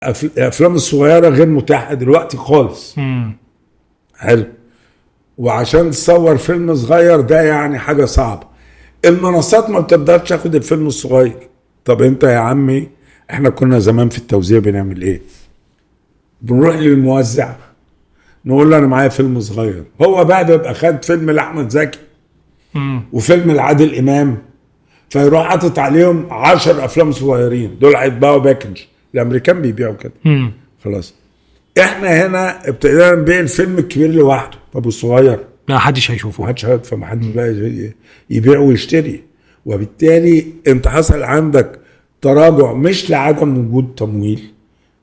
الافلام الصغيره غير متاحه دلوقتي خالص. حلو. وعشان تصور فيلم صغير ده يعني حاجه صعبه. المنصات ما بتقدرش تاخد الفيلم الصغير. طب انت يا عمي، احنا كنا زمان في التوزيع بنعمل ايه؟ بنروح للموزع نقول له انا معايا فيلم صغير. هو بقى بيبقى خد فيلم لاحمد زكي وفيلم لعادل امام، فيروح حاطط عليهم 10 افلام صغيرين، دول هيتباعوا باكج. الامريكان بيبيعوا كده. خلاص. احنا هنا ابتدينا نبيع الفيلم الكبير لوحده، طب الصغير لا حدش هيشوفه، محدش هيدفع، محدش بقى يبيع ويشتري. وبالتالي انت حصل عندك تراجع، مش لعدم وجود تمويل،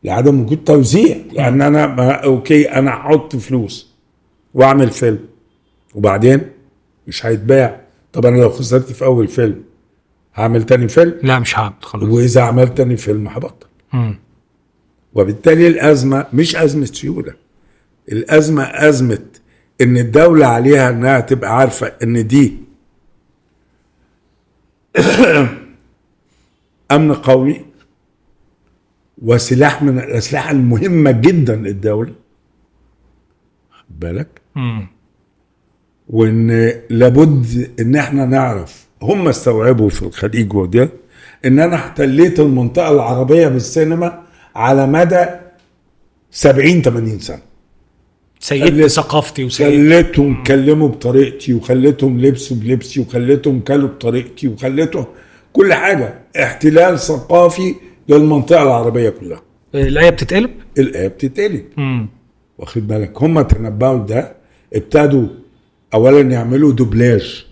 لعدم وجود توزيع. لان انا اوكي انا هحط فلوس واعمل فيلم وبعدين مش هيتباع. طب انا لو خسرت في اول فيلم هعمل تاني فيلم؟ لا مش هعمل خلاص. واذا عملت تاني فيلم هبطل. وبالتالي الازمه مش ازمه سيوله، الازمه ازمه ان الدوله عليها انها تبقى عارفه ان دي امن قومي وسلاح من الاسلحه المهمه جدا للدوله، خد بالك. وان لابد ان احنا نعرف، هم استوعبوا في الخليج وده، ان انا احتليت المنطقه العربيه بالسينما على مدى 70-80 سنه. سيدت ثقافتي وسيدت، خليتهم يتكلموا بطريقتي، وخليتهم لبسوا بلبسي، وخليتهم كلوا بطريقتي، وخليتهم كل حاجه. احتلال ثقافي للمنطقه العربيه كلها. الآية بتتقلب؟ الآية بتتقلب. واخد بالك. هم تنبأوا ده، ابتدوا اولا يعملوا دوبلاج.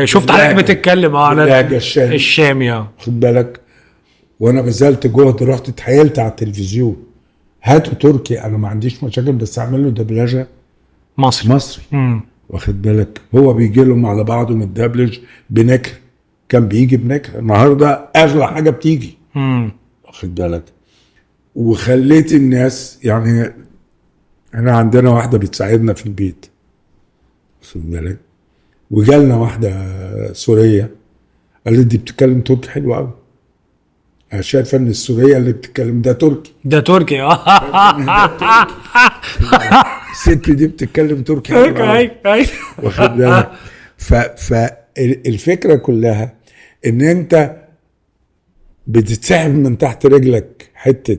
شفت حضرتك بتتكلم على الشامي. خد بالك. وانا بذلت جهد، رحت اتحايلت على التلفزيون، هاتوا تركي، انا ما عنديش مشاكل، بس اعمل له دبلجه مصري. واخد بالك. هو بيجي لهم على بعضه متدبلج بنكر، كان بيجي بنكر، النهارده اغلى حاجه بتيجي. واخد بالك. وخليت الناس، يعني احنا عندنا واحده بتساعدنا في البيت، واخد بالك، وجالنا واحده سوريه قالت دي بتتكلم تركي حلو قوي، انا شايفه ان السوريه اللي بتتكلم ده تركي. الست دي بتتكلم تركي حلو قوي. واخد بالك. فالفكره كلها ان انت بتتسحب من تحت رجلك حته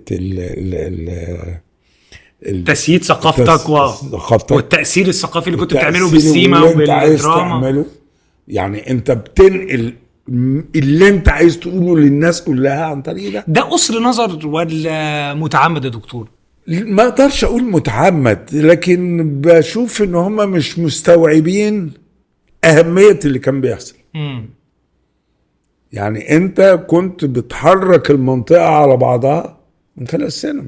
تسييد ثقافتك والتأثير الثقافي اللي كنت بتعمله بالسيما وبالدراما. يعني انت بتنقل اللي انت عايز تقوله للناس كلها عن طريق ده قصر نظر ولا متعمد يا دكتور؟ ما اقدرش اقول متعمد، لكن بشوف ان هم مش مستوعبين اهمية اللي كان بيحصل. يعني انت كنت بتحرك المنطقة على بعضها من خلال السينما.